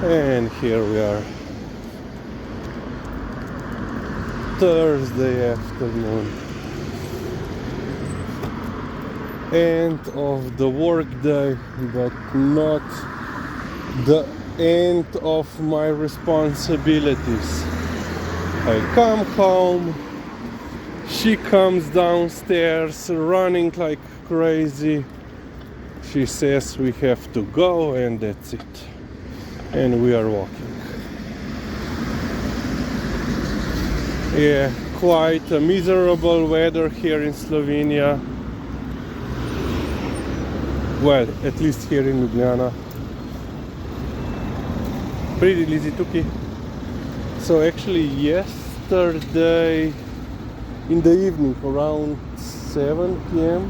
And here we are, Thursday afternoon, end of the work day, but not the end of my responsibilities. I come home, she comes downstairs running like crazy. She says we have to go, and that's it. And we are walking. Yeah, quite a miserable weather here in Slovenia. Well, at least here in Ljubljana. Pretty Lizzy. So actually yesterday in the evening around 7 p.m.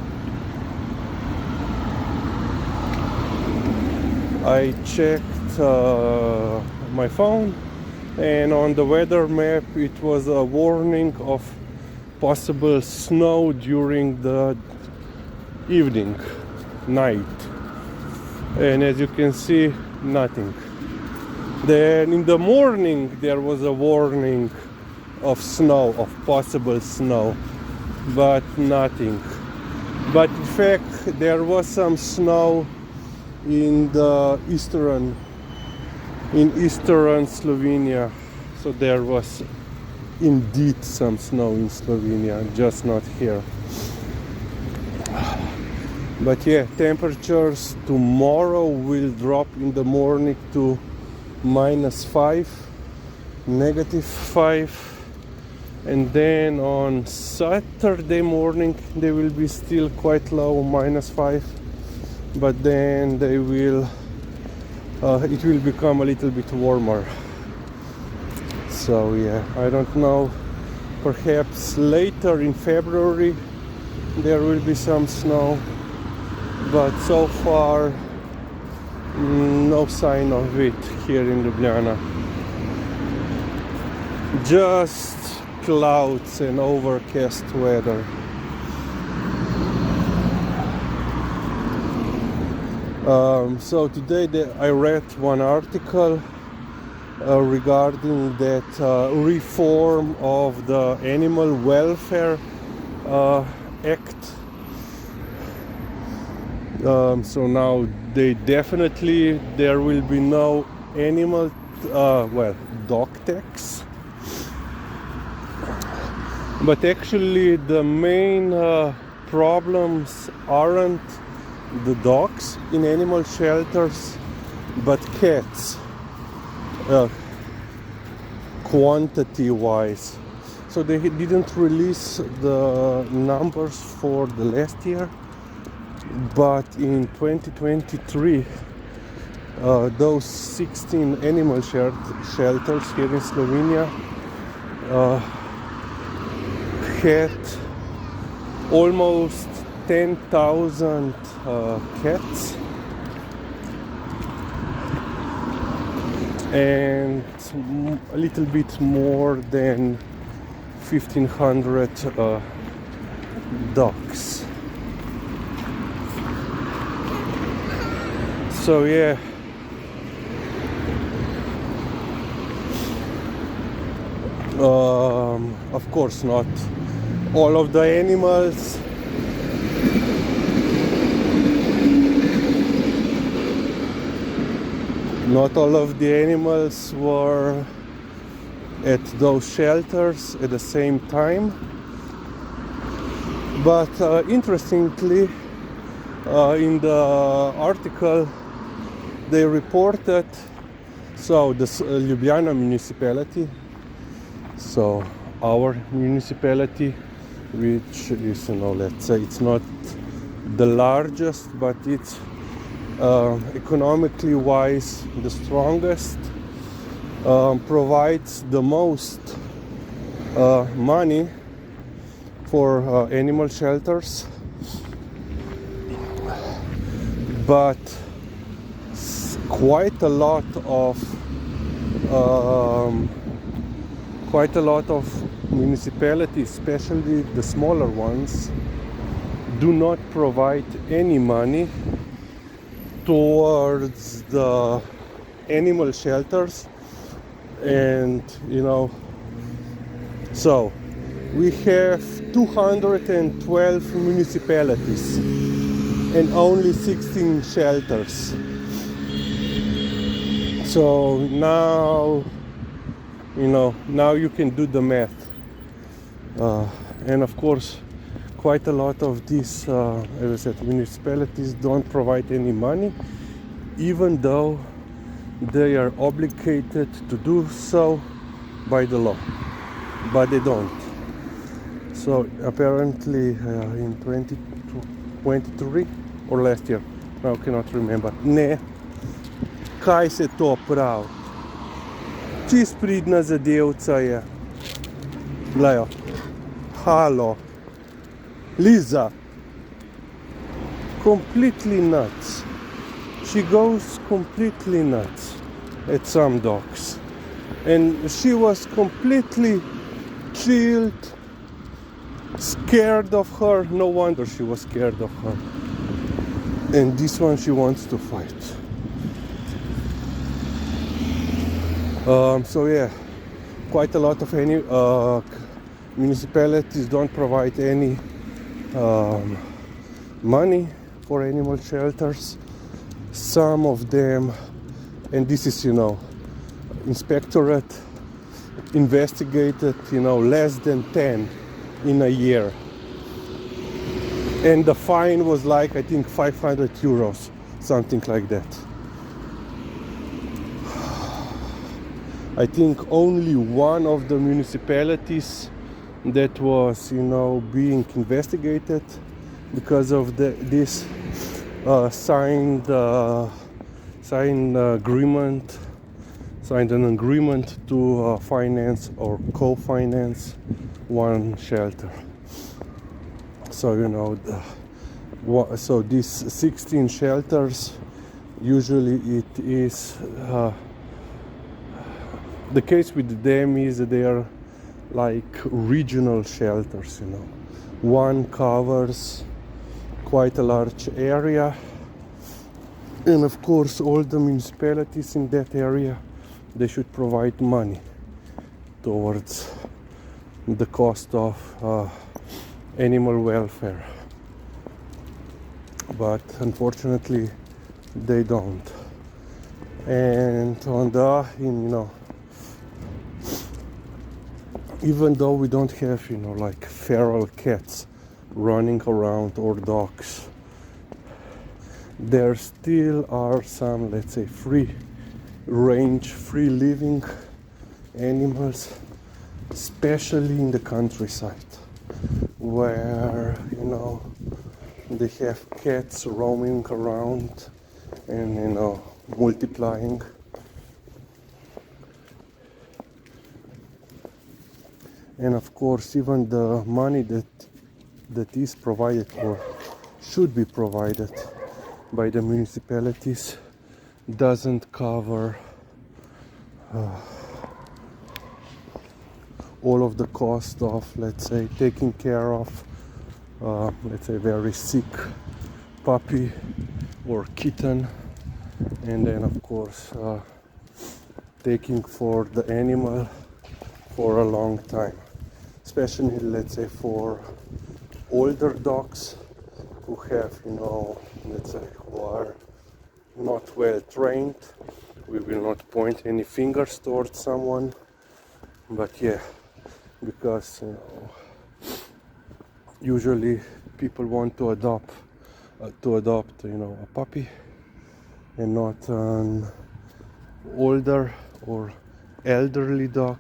I checked my phone, and on the weather map it was a warning of possible snow during the evening, night, and as you can see, nothing. Then in the morning there was a warning of snow, of possible snow, but nothing. But in fact there was some snow in the eastern Slovenia, so there was indeed some snow in Slovenia, just not here. But yeah, temperatures tomorrow will drop in the morning to -5, -5, and then on Saturday morning they will be still quite low, -5, but then they will it will become a little bit warmer. So yeah, I don't know, perhaps later in February there will be some snow, but so far no sign of it here in Ljubljana. Just clouds and overcast weather. So today I read one article regarding that reform of the Animal Welfare Act. So now there will be no animal, dog tax. But actually the main problems aren't the dogs in animal shelters, but cats, quantity wise. So they didn't release the numbers for the last year, but in 2023 those 16 animal shelters here in Slovenia had almost 10,000 cats and a little bit more than 1,500 dogs. So yeah, of course not all of the animals were at those shelters at the same time, but interestingly in the article they reported, so the Ljubljana municipality, so our municipality, which is, let's say it's not the largest, but it's economically wise the strongest, provides the most money for animal shelters, but quite a lot of municipalities, especially the smaller ones, do not provide any money towards the animal shelters, and so we have 212 municipalities and only 16 shelters. So now now you can do the math, and of course quite a lot of these as I said, municipalities don't provide any money, even though they are obligated to do so by the law, but they don't. So apparently in 2023 or last year, now I cannot remember. Ne, kaj se to pravi? Čist pridna zadevca je. Glejo. Halo. Liza. Completely nuts. She goes completely nuts at some dogs. And she was completely chilled, scared of her. No wonder she was scared of her. And this one she wants to fight. So yeah, quite a lot of municipalities don't provide any money for animal shelters. Some of them, and this is inspectorate investigated less than 10 in a year, and the fine was like I think 500 euros, something like that. I think only one of the municipalities that was being investigated because of this signed an agreement to finance or co-finance one shelter. So so these 16 shelters, usually it is the case with them is that they are like regional shelters. One covers quite a large area, and of course all the municipalities in that area, they should provide money towards the cost of animal welfare, but unfortunately they don't. And on the even though we don't have like feral cats running around or dogs, there still are some, let's say, free range, free living animals, especially in the countryside, where they have cats roaming around and multiplying. And of course, even the money that is provided or should be provided by the municipalities doesn't cover all of the cost of, let's say, taking care of let's say very sick puppy or kitten, and then of course taking for the animal for a long time, especially let's say for older dogs who have let's say who are not well trained. We will not point any fingers towards someone, but yeah, because usually people want to adopt a puppy and not an older or elderly dog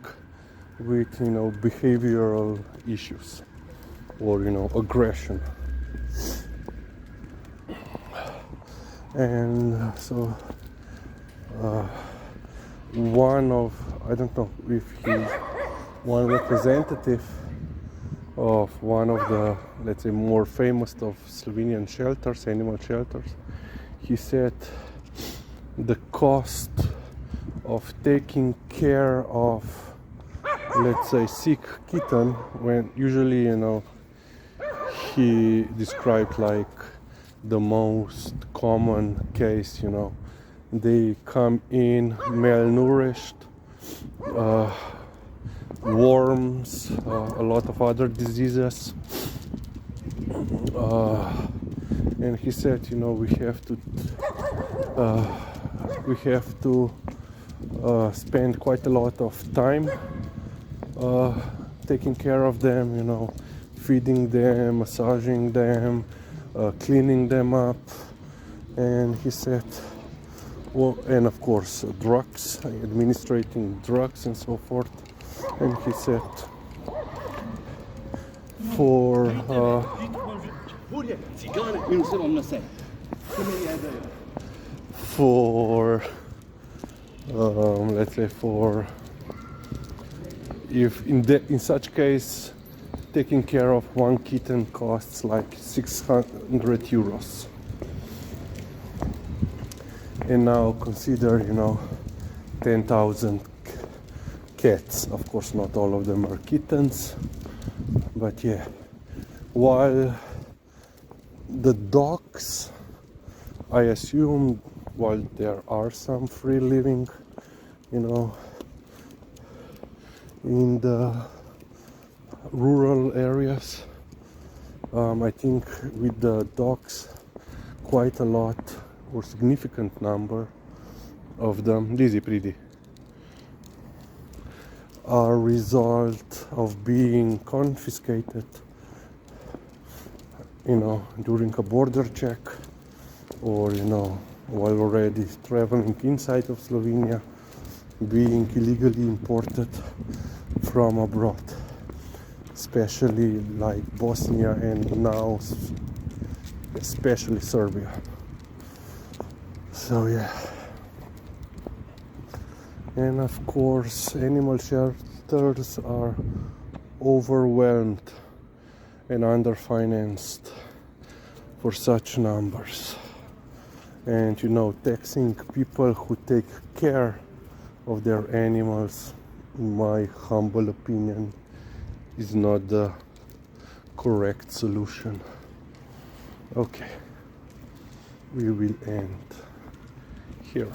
with behavioral issues or aggression. And so one of, I don't know if he's one representative of one of the, let's say, more famous of Slovenian shelters, animal shelters, he said the cost of taking care of, let's say, sick kitten, when usually he described like the most common case they come in malnourished, worms, a lot of other diseases. And he said, you know, we have to spend quite a lot of time taking care of them, you know, feeding them, massaging them, cleaning them up. And he said, well, and of course drugs, administrating drugs and so forth. And he said, for let's say for if in such case taking care of one kitten costs like 600 euros. And now consider, you know, 10,000 cats. Of course not all of them are kittens, but yeah. While the dogs, I assume, while there are some free living, you know, in the rural areas, I think with the dogs, quite a lot or significant number of them, Lizzie pretty, are result of being confiscated, you know, during a border check, or, you know, while already traveling inside of Slovenia, being illegally imported from abroad, especially like Bosnia and now especially Serbia. So yeah. And of course animal shelters are overwhelmed and underfinanced for such numbers. And, you know, taxing people who take care of their animals, in my humble opinion, is not the correct solution. Okay, we will end here.